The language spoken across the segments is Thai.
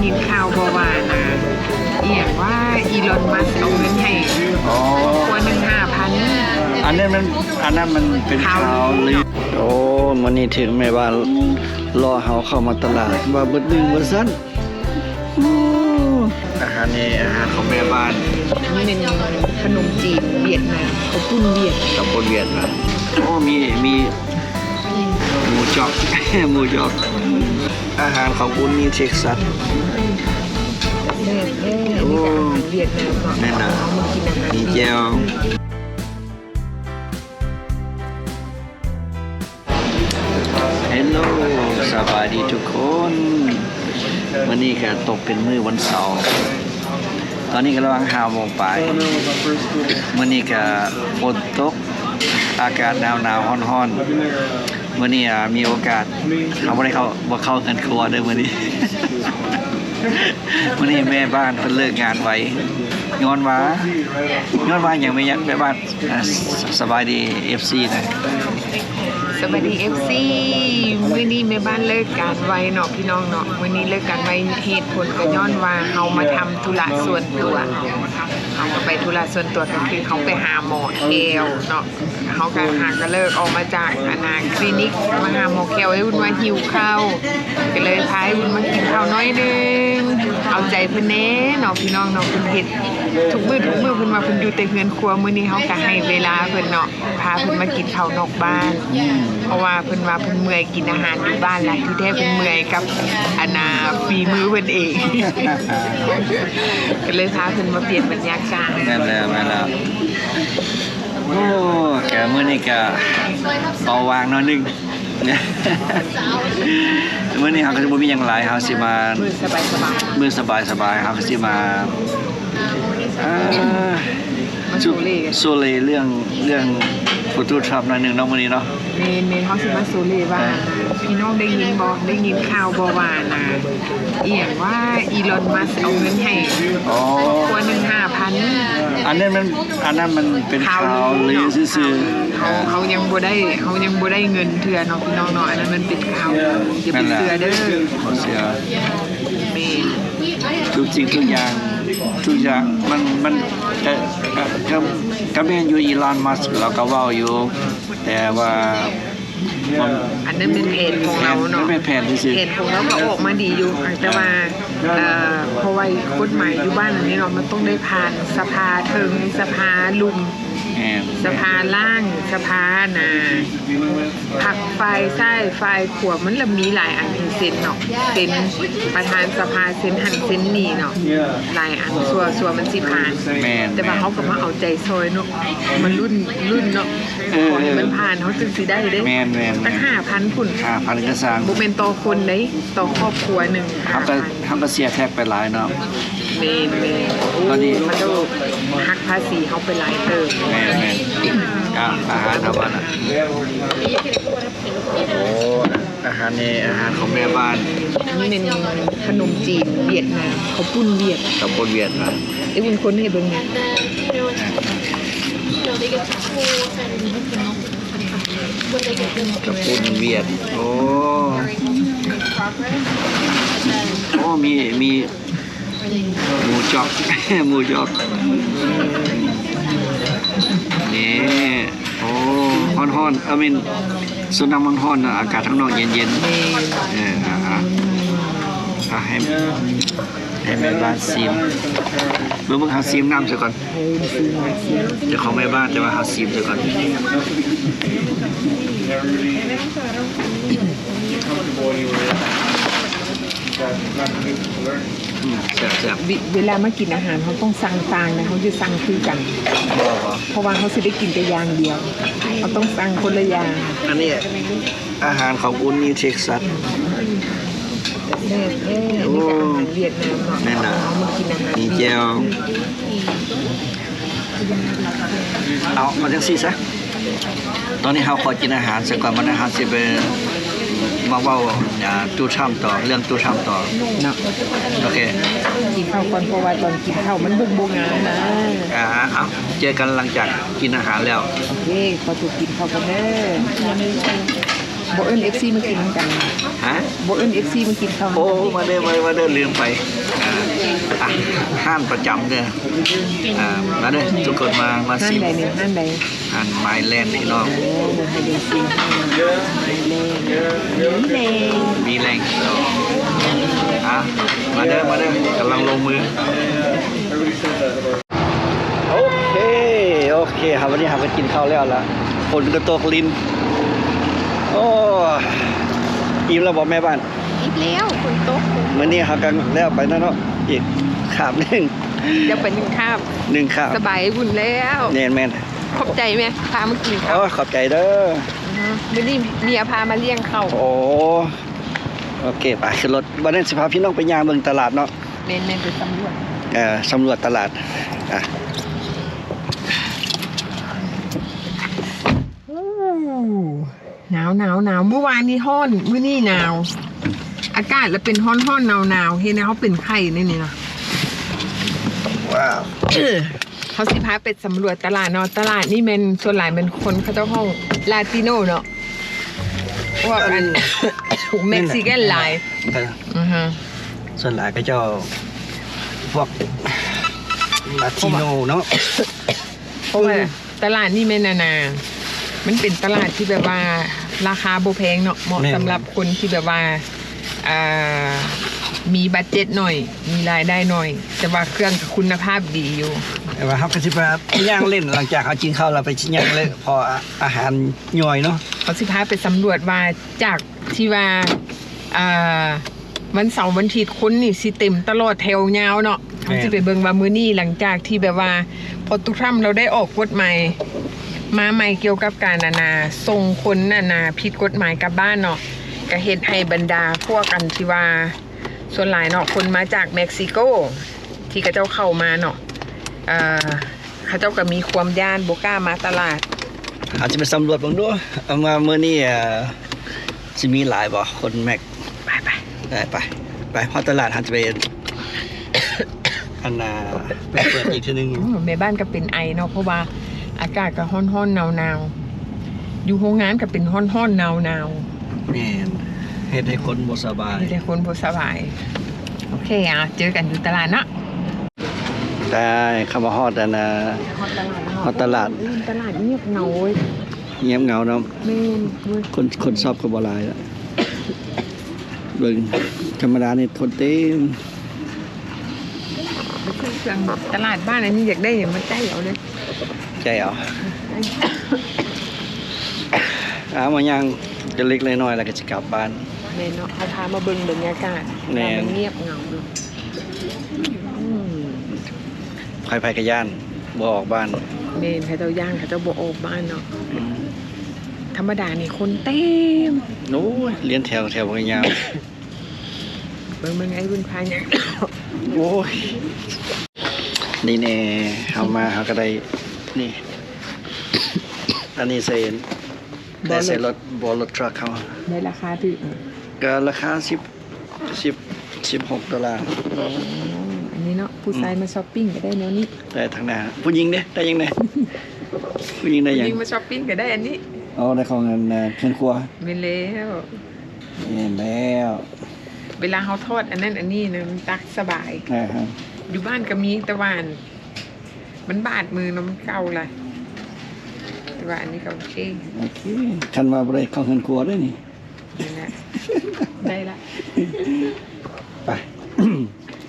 ยินข่าวบ่ว่านะเอียงว่าอีลอนมัสก์เอาเงินให้คนหนึ่ง5,000อันนั้นมันเป็นข่าวลือโอ้มื้อนี้ถึงแม่บ้านรอเฮาเข้ามาตลาดว่าเบิดนึงว่าซั่นอาหารนี่อาหารของแม่บ้าน นี่เป็นขนมจีนเวียดนามข้าวปุ้นเวียด กับคนเวียดนะโอ้มีหมูจอก หมูจอกอาหารของคุณนี่เท็กซัส โอ้เวียดนามเนาะ แน่นอน เอามากินอาหาร มีแจวฮัลโหลสบายดีทุกคนวันนี้ก็ตกเป็นมื้อวันเสาร์ตอนนี้ก็ระหว่าง5 โมงไปวันนี้ก็ฝนตกอากาศหนาวร้อนวันนี้มีโอกาสเขาบ่เข้าเงินครัวเด้อมื้อนี้ วันนี้แม่บ้านเพิ่นเลิกงานไว้ย้อนว่าอย่างไม่ยันแม่บ้านสบายดี FC นะ สวัสดี FC มื้อนี้แม่บ้านเลิกการไว้เนาะพี่น้องเนาะมื้อนี้เลิกการไว้เหตุผลก็ย้อนว่าเฮามาทำธุระส่วนตัวเฮาก็ไปธุระส่วนตัวก็คือเฮาไปหาหมอแควเนาะเฮาก็เลิกออกมาจากคลินิกมาหาหมอแควให้วุ่นว่าหิวข้าวก็เลยพาให้วุ่นมากินข้าวน้อยนึงเอาใจเพิ่นแน่เนาะพี่น้องเนาะเพิ่นเฮ็ดทุกมื้อเพิ่นว่าเพิ่นอยู่แต่เฮือนครัวมื้อนี้เฮาก็ให้เวลาเพิ่นเนาะพาเพิ่นมากินข้าวนอกบ้านเพราะว่าเพิ่นว่าเพิ่นเมื่อยกินอาหารอยู่บ้านหลายที่แท้เพิ่นเมื่อยกับฝีมือเพิ่นเอง ก็เลยพาเพิ่นมาเปลี่ยนบรรยากาศ แม่นแล้วโอ้แกมื้อนี้ก็เบาหวางหน่อยนึง มื้อนี้เฮาก็สิบ่มีหยังหลายเฮาสิมา มือสบาย มื้อสบายๆเฮาก็สิมามาโซเล่ เรื่องฟูตูทรัพหน่อยนึงเนาะมื้อนี้เนาะ เมนเฮาสิมาโซเล่ว่าพี่น้องได้ยินข่าวบ่ว่านะเอียงว่าอีลอนมัสก์เอาเงินให้คนหนึ่ง5,000อันนั้นมันเป็นข่าวลือซื่อๆเขายังบ่ได้เงินเทื่อเนาะพี่น้องเนาะอันนั้นมันเป็นข่าวอย่าไปเชื่อเด้อบ่เชื่อ เมน ทุกสิ่งทุกอย่างมันก็แม่นอยู่อีลอนมัสก์เราก็เว้าอยู่แต่ว่าอันนั้นเป็นเพจของเราเนาะ เป็นเพจซื่อๆ เพจของเราก็ออกมาดีอยู่แต่ว่าเพราะว่ากฎหมายอยู่บ้านอันนี้เนาะมันต้องได้ผ่านสภาเทิงสภาลุมสภาล่างสภาผักไฟใต้ไฟขวบมันละมีหลายอันเซ็นเนาะเซ็นประธานสภาเซ็นหันเซ็นนี่เนาะหลายอันสัวมันสิผ่านแต่ว่าเขาก็มาเอาใจซอยเนาะมันรุ่นเนาะขอให้มันผ่านเขาจึงสิได้เด้ตั้ง5,000พุ่น5,000ก็สร้างบ่แม่นต่อคนเด้ต่อครอบครัวนึงเฮาก็เสียแท็กไปหลายเนาะแม่ตอนนี้มันต้องหักภาษีเขาไปหลายเติมแม่อาหารเท่านั้นอาหารนี่อาหารของแม่บ้านนี่เป็นขนมจีนเวียดนามข้าวปุ้นเวียดกับคนเวียดนะไอ้คนให้เบิ่งเนี่ยกับปุ้นเวียดโอ้มีหมูจอก หมูจอกนี่โอ้ฮ้อนสุนัขมันฮ้อนอากาศข้างนอกเย็นให้แม่บ้านซิมเบิ่งหาซิมน้ำซะก่อนเดี๋ยวของแม่บ้านจะมาหาซิมซะก่อนแซ่บเวลามากินอาหารเขาต้องสั่งต่างนะเขาจะสั่งคือกันเพราะว่าเขาสิได้กินแต่อย่างเดียวเขาต้องสั่งคนละอย่างอันนี้อาหารของอุ่นนี่เท็กซัสนี่ก็อาหารเวียดนามเนาะแน่นอนมีแจวเอามาจังซี่ซะตอนนี้เราขอกินอาหารซะก่อนมันอาหารสิไปมาเว้าตู้ช่ำต่อเรื่องตู้ช่ำต่อเนาะโอเคกินข้าวก่อนเพราะว่าตอนกินข้าวมันบ่งามนะเอาเจอกันหลังจากกินอาหารแล้วโอเคขอถูกกินข้าวกันเด้อ โบเอิญเอฟซีมากินกัน ฮะ โบเอิญเอฟซีมากินข้าว โอ้มาเด้อลืมไปห้านประจำเด้อมาเด้อทุกคนมา ห้าน ซิม ใดเนี่ยห้านใด ห้านไมแลนด์พี่น้อง โอ้ให้ดูซิเล่ มีแรงมาเด้อกำลังลงมือโอเคครับวันนี้เราก็กินข้าวแล้วล่ะฝนก็ตกลิ้นโอ้อิ่มแล้วบอกแม่บ้าน อีกแล้วคนโต๊ะ มื้อนี้เขากันแล้วไปนั่นเนาะอีกขาบหนึ่ง จะเป็นหนึ่งคาบ ขาบ สบายบุญแล้ว แม่น ขอบใจไหมพามากินข้าว ขอบใจเด้อ วันนี้เมียพามาเลี้ยงข้าว โอเคไปขึ้นรถวันนั้นสิพาพี่น้องไปย่างเบิ่งตลาดเนาะ เน้นไปสำรวจ สำรวจตลาดหนาวเมื่อวานนี้ฮ้อนมื้อนี้หนาวอากาศแล้วเป็นฮ้อนหนาวเห็นนะเขาเป็นไข้นี่เนาะ ว้าว เขาสิพาไปสำรวจตลาดเนาะตลาดนี่เป็นส่วนหลายเป็นคนเขาเจ้าห้องลาติโนเนาะพวกอัน เม็กซิกันหลายส่วนหลายก็เจ้าพวกลาติโนเนาะ เพราะว่าตลาดนี่แม่นามันเป็นตลาดที่แบบว่าราคาบ่แพงเนาะเหมาะสำหรับคนที่แบบว่ามีบัดเจ็ตหน่อยมีรายได้หน่อยแต่ว่าเครื่องคุณภาพดีอยู่ แต่ว่าเขาก็สิไปย่างเล่นหลังจากเขากินข้าวเราไปย่างเล่นพออาหารย่อยเนาะ เขาสิพาไปสำรวจว่าจากที่ว่าวันเสาร์วันอาทิตย์คนนี่สิเต็มตลอดแถวยาวเนาะเขาสิไปเบิ่งว่ามื้อนี้หลังจากที่แบบว่าพอตุกทำเราได้ออกกฎหมายมาใหม่เกี่ยวกับการส่งคนผิดกฎหมายกลับบ้านเนาะก็เฮ็ดให้บรรดาพวกกันที่ว่าส่วนหลายเนาะคนมาจากเม็กซิโกที่เขาเจ้าเข้ามาเนาะเขาเจ้าก็มีความย่านบ่กล้ามาตลาด อาจจะไปสำรวจบ้างด้วยเอามาเมื่อนี้จะมีหลายบ่คนแม็กไปพอตลาดอาจจะไปไปเปิดอีกทีนึง แม่บ้านก็เป็นไอเนาะเพราะว่าอากาศก็ฮ้อนหนาวอยู่โรงงานก็เป็นฮ้อนหนาวแม่นเฮ็ดให้คนบ่สบาย เฮ็ดให้คนบ่สบายโอเคเจอกันอยู่ตลาดเนาะ ได้เข้ามาฮอดฮอดตลาดเงียบเหงาเว้ย เงียบเหงาเนาะ แม่นเว้ย คนชอบก็บ่หลายละเบิ่งธรรมดานี่คนเต็ม ไปซื้อเครื่องตลาดบ้านอันนี้อยากได้อย่างมาใจเอาเลย ใจเอามายังจะเล็กเลยน้อยแล้วก็จะกลับบ้าน แม่เนาะเขาพามาเบิ่งบรรยากาศ แม่ มันเงียบเหงาดู ใครๆก็ย่านบ่ออกบ้าน แม่นเขาเจ้าย่างเขาเจ้าบ่ออกบ้านเนาะธรรมดานี่คนเต็ม โอ้ยเลี้ยนแถวกันยาว เบิ่งไอ้บุญพาเนี่ย โอ้ยนี่แน่เอาก็ได้นี่อันนี้ใส่รถทรัคเขา ในราคาที่ ก็ราคา16 ดอลลาร์ อันนี้เนาะผู้ชายมาช้อปปิ้งก็ได้เนาะนี่ ได้ทางหน้าผู้หญิงเนี่ยได้ยังไง ผู้หญิงได้ยัง ยิงมาช้อปปิ้งก็ได้อันนี้ เอาได้ของเงินเครื่องครัว ไปแล้ว เห็นแล้ว เวลาเขาทอดอันนั้นอันนี้นะมันตักสบาย ครับ อยู่บ้านก็มีแต่ว่ามันบาดมือเนาะมันเก่าเลยแต่ว่าอันนี้ก็โอเค คันว่าบ่ได้ของเครื่องครัวด้วยนี่ นี่แหละได้ละ ไป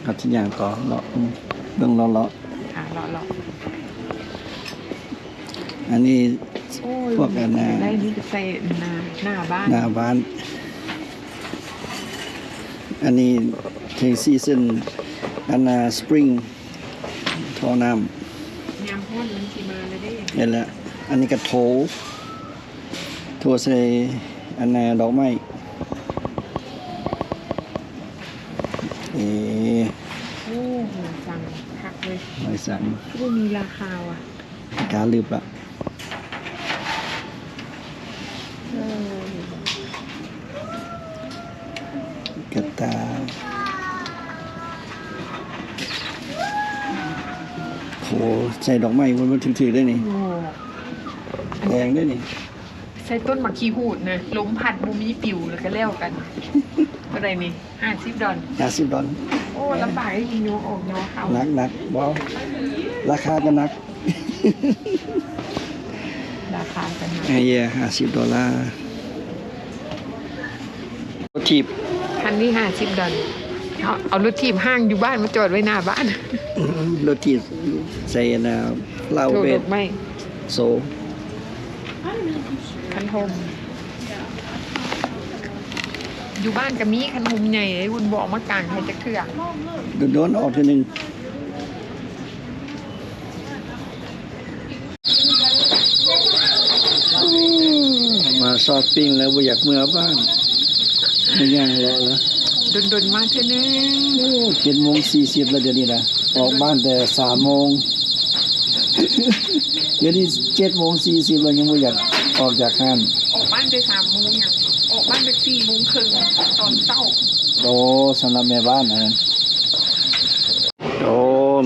เอาชิ้นอย่างต่อเลาะเบิ่งเลาะ เลาะ อันนี้ โอ้ย พวกอันน่ะ ได้นี่ก็ใส่หน้าบ้าน หน้าบ้าน อันนี้เทซีซันอันสปริงท่อน้ำ ยามพ่นมันสิมาเลยได้ นี่แหละ อันนี้ก็โถใส่อันดอกไม้โอ้โหสั่งคักเลย ไม้สัน ก็มีราคาว่ะ การลืบละกระตาโหใส่ดอกไม้มันถือได้นี่ โอ้ แดงได้นี่ ใส่ต้นมะขีหูดนะลมพัดบูมีปิวแล้วก็แล้วกันอะไรนี่$50 $50 โอ้ลำบากให้กินโยออกโยเขา หนักบ่ราคาก็หนัก ราคากันนะ $50รถถีบ คันนี้$50เอารถทีมห้างอยู่บ้านมาจอดไว้หน้าบ้าน รถถีบใส่นะเหล้า โทร เบ็ ร ด ถไม่ โซ คันโฮมอยู่บ้านก็มีคันโฮมใหญ่ไอ้วุนบอกมากลางใครจะเครื่อง โดนออกทีนึงมาช้อปปิ้งแล้วบ่อยากเมื่อบ้านไม่ย่างรอแล้ว ดนมาเท่านึง โอ้7:40แล้วเดี๋ยวนี้นะออกบ้านแต่3 โมง เดี๋ยวนี้7:40แล้วยังบ่อยากออกจากห้าน ออกบ้านไป3 โมงอย่างออกบ้านไป4 โมงครึ่งตอนเช้า โอ้สำหรับแม่บ้านนะโอ้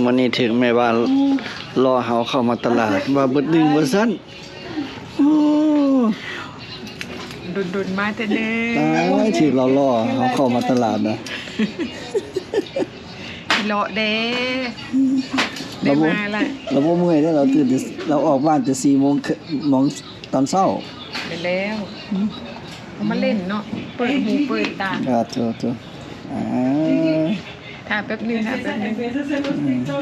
มื้อนี้ถึงแม่บ้านรอเฮาเข้ามาตลาดว่าเบิดดึงว่าซั่นโอ้ ดนมาเท่านึง ตายถึงเรารอเฮาเข้ามาตลาดนะ เลาะเด้ได้มาละ เราบ่เมื่อยเด้อเราตื่นแต่เราออกบ้านแต่4 โมงตอนเช้า ไปแล้วเอามาเล่นเนาะเปิดหูเปิดตา ครับโตอ่า ถ้าแป๊บนึง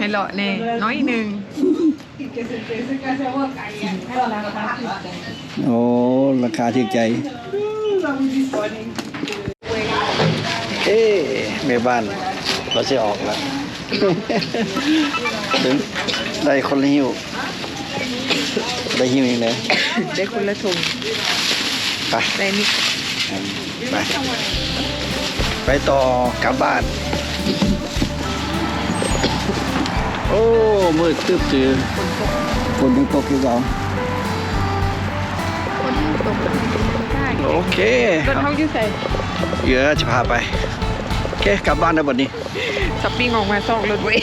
ให้เลาะแน่น้อยหนึง โอ้ราคาถูกใจเอ้แม่บ้านเราจะออกแล้ว ถึงได้คนละหิ้วได้หิ้วอีกเลย ได้คนละถุง ไป ได้นี่ ไปต่อกลับบ้าน โอ้มืดตึ๊บจือฝนยังตกอยู่เก่า คนที่ตกได้ โอเค รถเฮาอยู่ใส่ เดี๋ยวจะพาไปโอเคกลับบ้านแล้วบัดนี้ ช้อปปิ้งออกมา2 รถเว้ย